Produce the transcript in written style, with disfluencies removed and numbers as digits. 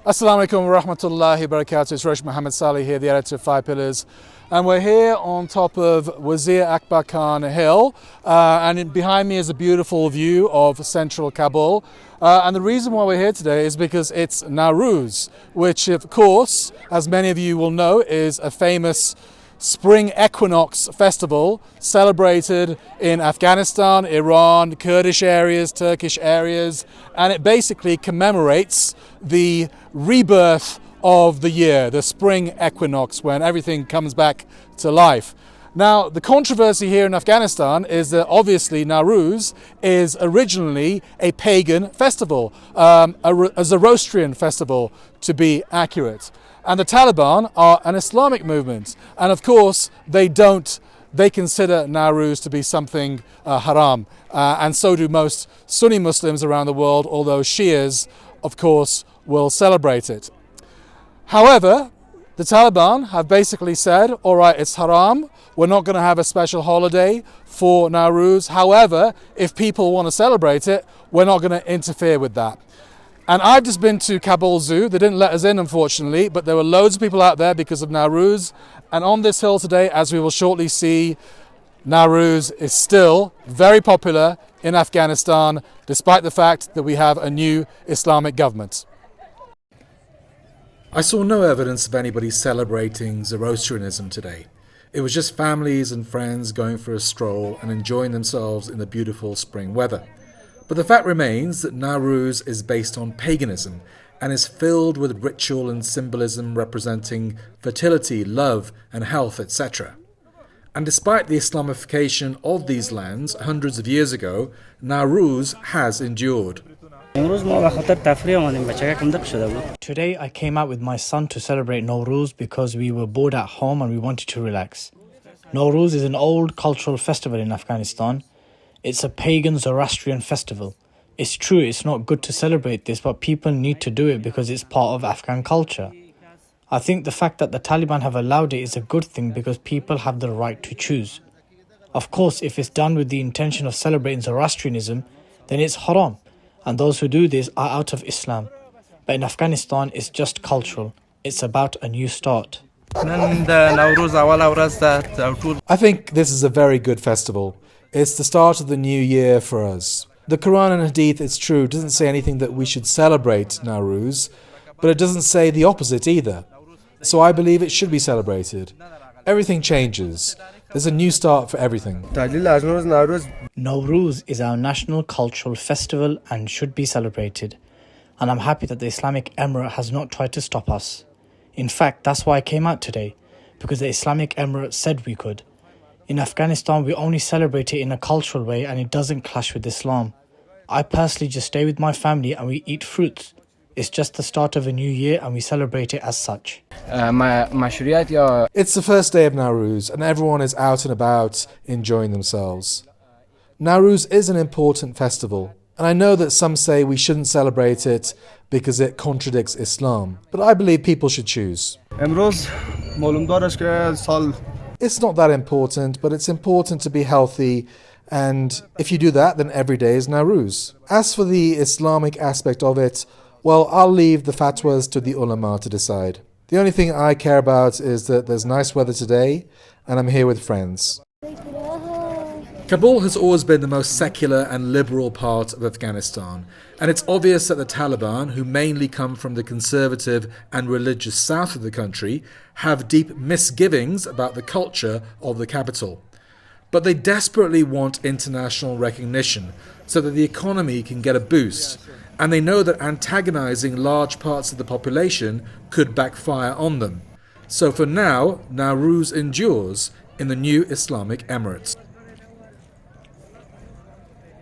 Assalamu alaikum wa rahmatullahi wa barakatuh. It's Rosh Muhammad Salih here, the editor of Five Pillars. And we're here on top of Wazir Akbar Khan Hill. Behind me is a beautiful view of central Kabul. And the reason why we're here today is because it's Nowruz, which of course, as many of you will know, is a famous spring equinox festival celebrated in Afghanistan, Iran, Kurdish areas, Turkish areas, and it basically commemorates the rebirth of the year, the spring equinox, when everything comes back to life. Now, the controversy here in Afghanistan is that obviously Nowruz is originally a pagan festival, a Zoroastrian festival to be accurate. And the Taliban are an Islamic movement. And of course, they consider Nowruz to be something haram. And so do most Sunni Muslims around the world, although Shias, of course, will celebrate it. However, the Taliban have basically said, all right, it's haram. We're not going to have a special holiday for Nowruz. However, if people want to celebrate it, we're not going to interfere with that. And I've just been to Kabul Zoo. They didn't let us in, unfortunately, but there were loads of people out there because of Nowruz. And on this hill today, as we will shortly see, Nowruz is still very popular in Afghanistan, despite the fact that we have a new Islamic government. I saw no evidence of anybody celebrating Zoroastrianism today. It was just families and friends going for a stroll and enjoying themselves in the beautiful spring weather. But the fact remains that Nowruz is based on paganism and is filled with ritual and symbolism representing fertility, love and health, etc. And despite the Islamification of these lands hundreds of years ago, Nowruz has endured. Today I came out with my son to celebrate Nowruz because we were bored at home and we wanted to relax. Nowruz is an old cultural festival in Afghanistan. It's a pagan Zoroastrian festival. It's true, it's not good to celebrate this, but people need to do it because it's part of Afghan culture. I think the fact that the Taliban have allowed it is a good thing because people have the right to choose. Of course, if it's done with the intention of celebrating Zoroastrianism, then it's haram, and those who do this are out of Islam. But in Afghanistan, it's just cultural. It's about a new start. I think this is a very good festival. It's the start of the new year for us. The Quran and Hadith, it's true, doesn't say anything that we should celebrate Nowruz, but it doesn't say the opposite either. So I believe it should be celebrated. Everything changes. There's a new start for everything. Nowruz is our national cultural festival and should be celebrated. And I'm happy that the Islamic Emirate has not tried to stop us. In fact, that's why I came out today, because the Islamic Emirate said we could. In Afghanistan, we only celebrate it in a cultural way and it doesn't clash with Islam. I personally just stay with my family and we eat fruits. It's just the start of a new year and we celebrate it as such. It's the first day of Nowruz and everyone is out and about enjoying themselves. Nowruz is an important festival, and I know that some say we shouldn't celebrate it because it contradicts Islam, but I believe people should choose. It's not that important, but it's important to be healthy, and if you do that, then every day is Nowruz. As for the Islamic aspect of it, well, I'll leave the fatwas to the ulama to decide. The only thing I care about is that there's nice weather today, and I'm here with friends. Kabul has always been the most secular and liberal part of Afghanistan, and it's obvious that the Taliban, who mainly come from the conservative and religious south of the country, have deep misgivings about the culture of the capital. But they desperately want international recognition so that the economy can get a boost, and they know that antagonizing large parts of the population could backfire on them. So for now, Nowruz endures in the new Islamic Emirates.